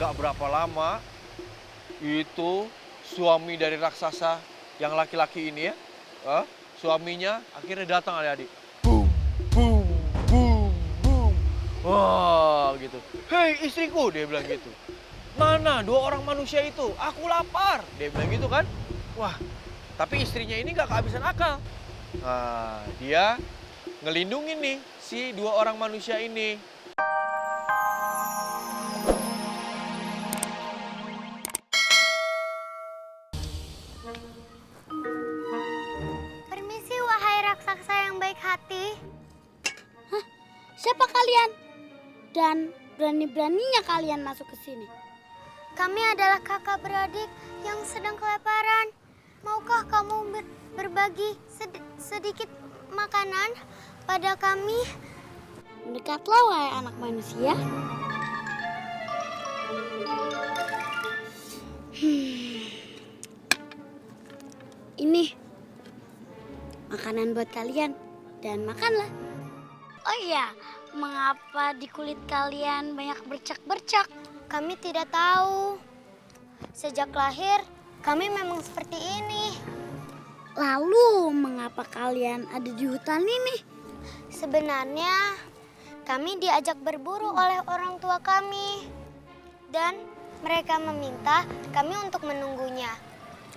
gak berapa lama, itu suami dari raksasa yang laki-laki ini ya, suaminya akhirnya datang adik-adik. Boom, boom, boom, boom. Wah gitu. Hei istriku, dia bilang gitu. Mana dua orang manusia itu? Aku lapar. Dia bilang gitu kan. Wah, tapi istrinya ini gak kehabisan akal. Nah, dia ngelindungin nih si dua orang manusia ini. Permisi wahai raksasa yang baik hati. Siapa kalian? Dan berani-beraninya kalian masuk ke sini? Kami adalah kakak beradik yang sedang kelaparan. Maukah kamu berbagi sedikit makanan pada kami? Mendekatlah wahai anak manusia. Ini makanan buat kalian dan makanlah. Oh iya, mengapa di kulit kalian banyak bercak-bercak? Kami tidak tahu. Sejak lahir, kami memang seperti ini. Lalu, mengapa kalian ada di hutan ini? Sebenarnya, kami diajak berburu oleh orang tua kami. Dan mereka meminta kami untuk menunggunya.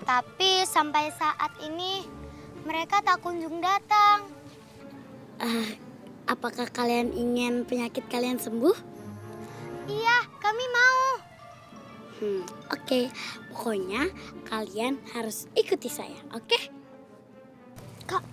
Tapi sampai saat ini, mereka tak kunjung datang. Apakah kalian ingin penyakit kalian sembuh? Iya, kami mau. Oke. Pokoknya kalian harus ikuti saya, oke? Kak,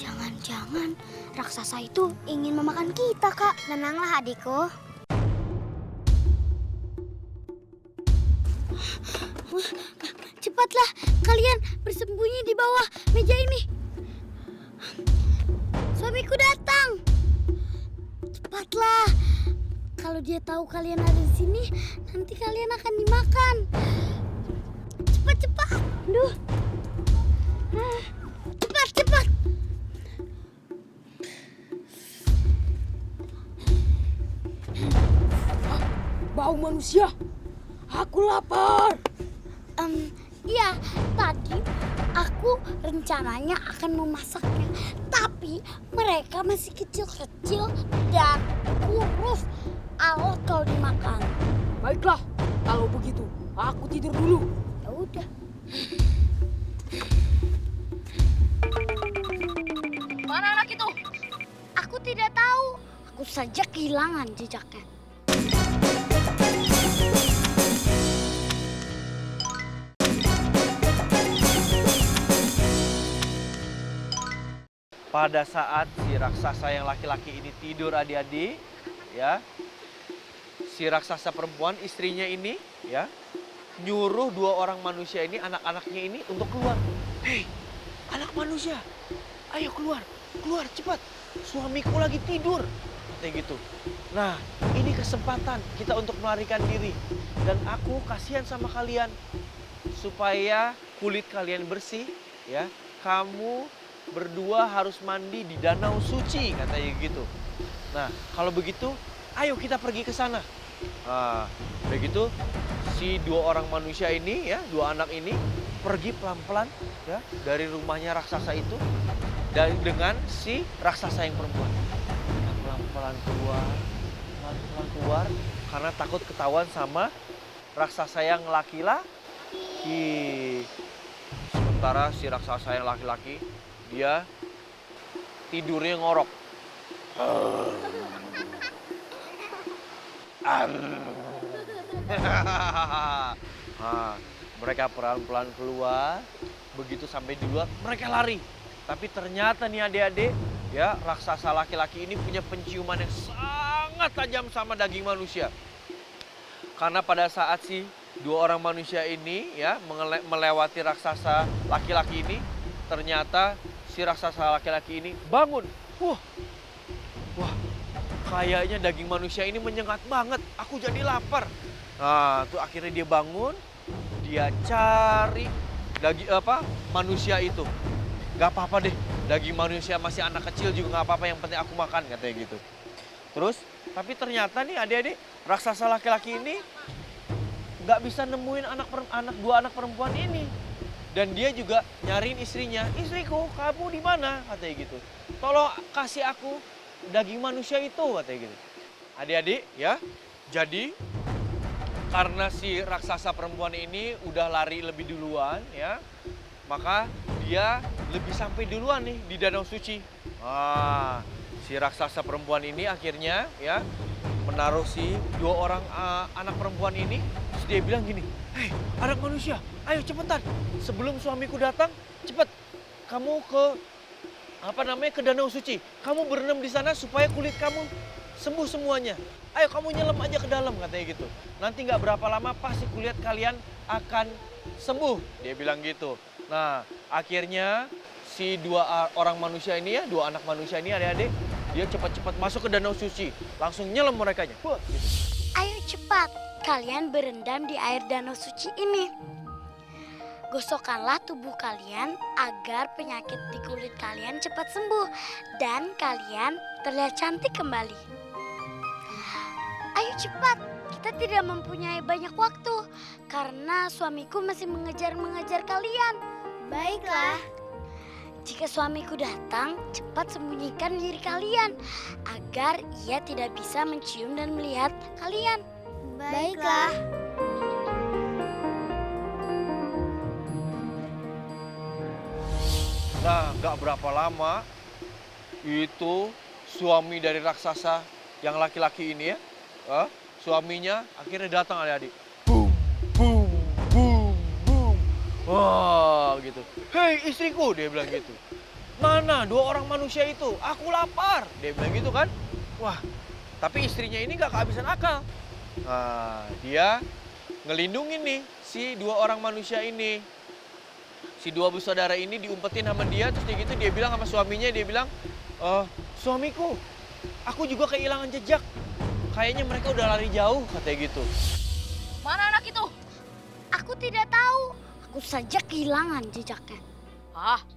jangan-jangan raksasa itu ingin memakan kita, Kak. Tenanglah adikku. Cepatlah, kalian bersembunyi di bawah meja ini. Suamiku datang. Cepatlah. Kalau dia tahu kalian ada di sini, nanti kalian akan dimakan. Cepat. Duh. Cepat. Bau manusia. Aku lapar. Iya, tadi aku rencananya akan memasaknya. Tapi mereka masih kecil-kecil dan kurus. Alat kalau dimakan. Baiklah, kalau begitu aku tidur dulu. Ya udah. Mana anak itu? Aku tidak tahu. Aku saja kehilangan jejaknya. Pada saat si raksasa yang laki-laki ini tidur adik-adik, ya, si raksasa perempuan istrinya ini, ya, nyuruh dua orang manusia ini, anak-anaknya ini untuk keluar. Hei, anak manusia, ayo keluar cepat. Suamiku lagi tidur, katanya gitu. Nah, ini kesempatan kita untuk melarikan diri. Dan aku kasihan sama kalian, supaya kulit kalian bersih, ya, kamu berdua harus mandi di danau suci, katanya gitu. Nah, kalau begitu, ayo kita pergi ke sana. Nah, begitu si dua orang manusia ini, ya, dua anak ini pergi pelan-pelan, ya, dari rumahnya raksasa itu, dan dengan si raksasa yang perempuan. Pelan-pelan keluar, karena takut ketahuan sama raksasa yang laki-laki. Sementara si raksasa yang laki-laki, dia tidurnya ngorok. Nah, mereka pelan-pelan keluar, begitu sampai di luar, mereka lari. Tapi ternyata nih adik-adik, ya, raksasa laki-laki ini punya penciuman yang sangat tajam sama daging manusia. Karena pada saat si dua orang manusia ini, ya, melewati raksasa laki-laki ini, ternyata si raksasa laki-laki ini bangun. Wah, kayaknya daging manusia ini menyengat banget. Aku jadi lapar. Nah, tuh akhirnya dia bangun, dia cari manusia itu. Gak apa-apa deh, daging manusia masih anak kecil juga gak apa-apa, yang penting aku makan, katanya gitu. Terus, tapi ternyata nih adik-adik, raksasa laki-laki ini nggak bisa nemuin dua anak perempuan ini. Dan dia juga nyariin istrinya, istriku kamu di mana, katanya gitu. Tolong kasih aku daging manusia itu, katanya gitu. Adik-adik ya, jadi karena si raksasa perempuan ini udah lari lebih duluan ya, maka dia lebih sampai duluan nih di Danau Suci. Si raksasa perempuan ini akhirnya ya menaruh si dua orang anak perempuan ini. Terus dia bilang gini, hei anak manusia, ayo cepetan. Sebelum suamiku datang, cepet. Kamu ke Danau Suci. Kamu berenam di sana supaya kulit kamu sembuh semuanya. Ayo kamu nyelam aja ke dalam, katanya gitu. Nanti nggak berapa lama pasti kulit kalian akan sembuh. Dia bilang gitu. Nah akhirnya si dua orang manusia ini ya, dua anak manusia ini adik-adik, dia cepat-cepat masuk ke Danau Suci. Langsung nyelam merekanya. Gitu. Ayo cepat, kalian berendam di air Danau Suci ini. Gosokkanlah tubuh kalian agar penyakit di kulit kalian cepat sembuh dan kalian terlihat cantik kembali. Ayo cepat, kita tidak mempunyai banyak waktu karena suamiku masih mengejar kalian. Baiklah. Jika suamiku datang, cepat sembunyikan diri kalian agar ia tidak bisa mencium dan melihat kalian. Baiklah. Nah, gak berapa lama itu suami dari raksasa yang laki-laki ini ya, suaminya akhirnya datang adik-adik. Boom, boom, boom, boom. Wah, gitu. Hei istriku, dia bilang gitu. Mana dua orang manusia itu? Aku lapar, dia bilang gitu kan. Wah, tapi istrinya ini gak kehabisan akal. Nah, dia ngelindungin nih si dua orang manusia ini. Si dua bersaudara ini diumpetin sama dia, terus dia bilang sama suaminya, dia bilang, suamiku, aku juga kehilangan jejak. Kayaknya mereka udah lari jauh, katanya gitu. Mana anak itu? Aku tidak tahu, aku saja kehilangan jejaknya.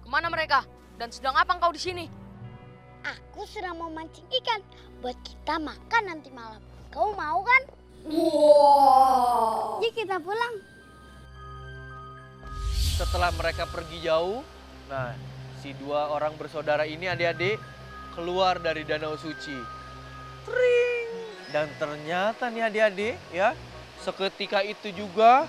Kemana mereka? Dan sedang apa engkau di sini? Aku sedang mau mancing ikan buat kita makan nanti malam. Kau mau kan? Wow. Yuk kita pulang. Setelah mereka pergi jauh, nah si dua orang bersaudara ini adik-adik keluar dari Danau Suci. Tring! Dan ternyata nih adik-adik ya, seketika itu juga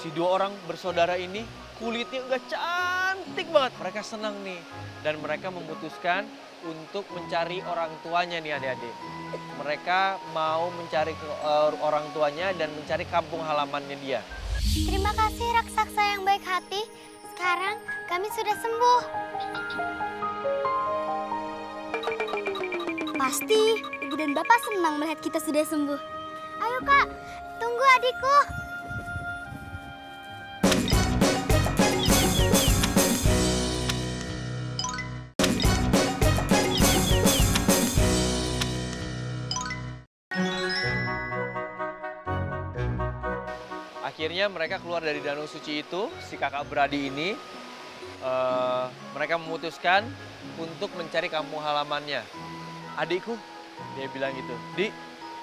si dua orang bersaudara ini kulitnya udah cantik banget. Mereka senang nih dan mereka memutuskan untuk mencari orang tuanya nih adik-adik. Mereka mau mencari orang tuanya dan mencari kampung halamannya dia. Terima kasih raksasa yang baik hati. Sekarang kami sudah sembuh. Pasti ibu dan bapak senang melihat kita sudah sembuh. Ayo kak, tunggu adikku. Akhirnya mereka keluar dari Danau Suci itu, si kakak beradik ini, mereka memutuskan untuk mencari kampung halamannya. Adikku, dia bilang gitu, Dik,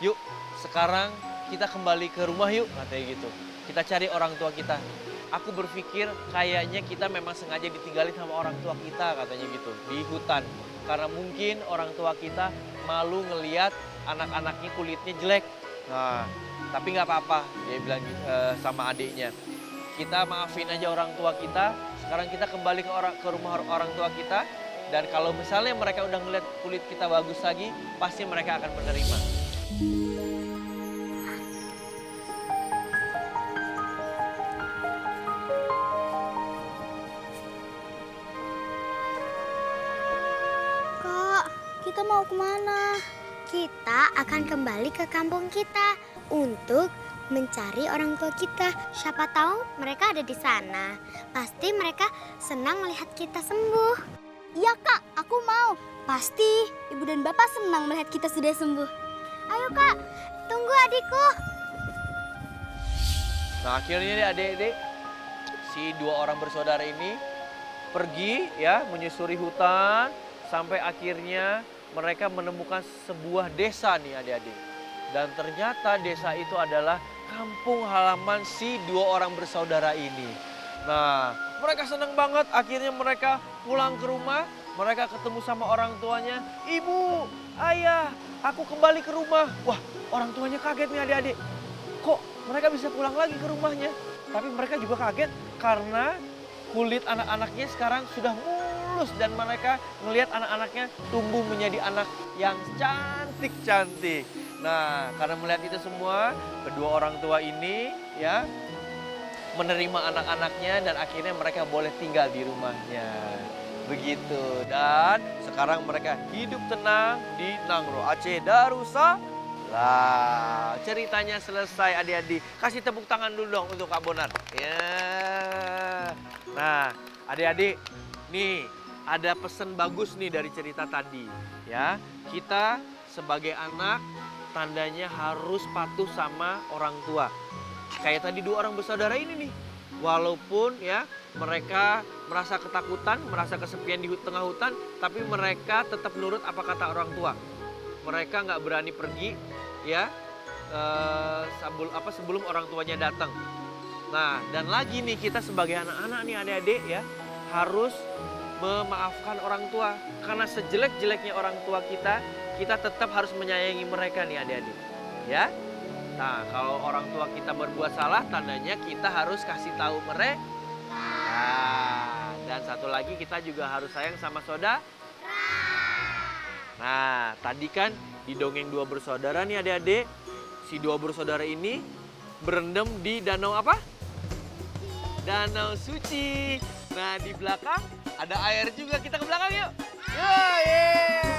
yuk sekarang kita kembali ke rumah yuk, katanya gitu. Kita cari orang tua kita. Aku berpikir kayaknya kita memang sengaja ditinggalin sama orang tua kita, katanya gitu, di hutan. Karena mungkin orang tua kita malu ngeliat anak-anaknya kulitnya jelek. Nah, tapi nggak apa-apa, dia bilang sama adiknya. Kita maafin aja orang tua kita, sekarang kita kembali ke rumah orang tua kita. Dan kalau misalnya mereka udah ngeliat kulit kita bagus lagi, pasti mereka akan menerima. Kak, kita mau kemana? Kita akan kembali ke kampung kita untuk mencari orang tua kita. Siapa tahu mereka ada di sana. Pasti mereka senang melihat kita sembuh. Iya kak, aku mau. Pasti ibu dan bapak senang melihat kita sudah sembuh. Ayo kak, tunggu adikku. Nah akhirnya nih adik-adik, si dua orang bersaudara ini pergi ya menyusuri hutan sampai akhirnya mereka menemukan sebuah desa nih adik-adik. Dan ternyata desa itu adalah kampung halaman si dua orang bersaudara ini. Nah, mereka senang banget. Akhirnya mereka pulang ke rumah. Mereka ketemu sama orang tuanya. Ibu, ayah, aku kembali ke rumah. Wah, orang tuanya kaget nih adik-adik. Kok mereka bisa pulang lagi ke rumahnya? Tapi mereka juga kaget karena kulit anak-anaknya sekarang sudah mulus. Dan mereka melihat anak-anaknya tumbuh menjadi anak yang cantik-cantik. Nah, karena melihat itu semua, kedua orang tua ini ya menerima anak-anaknya dan akhirnya mereka boleh tinggal di rumahnya. Begitu. Dan sekarang mereka hidup tenang di Nangro Aceh Darussalam. Ceritanya selesai adik-adik. Kasih tepuk tangan dulu dong untuk Kak Bonar. Ya. Nah, adik-adik, nih ada pesan bagus nih dari cerita tadi. Ya, kita sebagai anak tandanya harus patuh sama orang tua. Kayak tadi dua orang bersaudara ini nih. Walaupun ya mereka merasa ketakutan, merasa kesepian di tengah hutan, tapi mereka tetap nurut apa kata orang tua. Mereka nggak berani pergi ya sebelum orang tuanya datang. Nah, dan lagi nih kita sebagai anak-anak nih adik-adik ya harus memaafkan orang tua. Karena sejelek-jeleknya orang tua kita tetap harus menyayangi mereka nih adik-adik. Ya. Nah, kalau orang tua kita berbuat salah, tandanya kita harus kasih tahu mereka. Nah, dan satu lagi kita juga harus sayang sama saudara. Nah, tadi kan di dongeng dua bersaudara nih adik-adik, si dua bersaudara ini berendam di danau apa? Danau Suci. Nah, di belakang ada air juga. Kita ke belakang yuk. Yeay.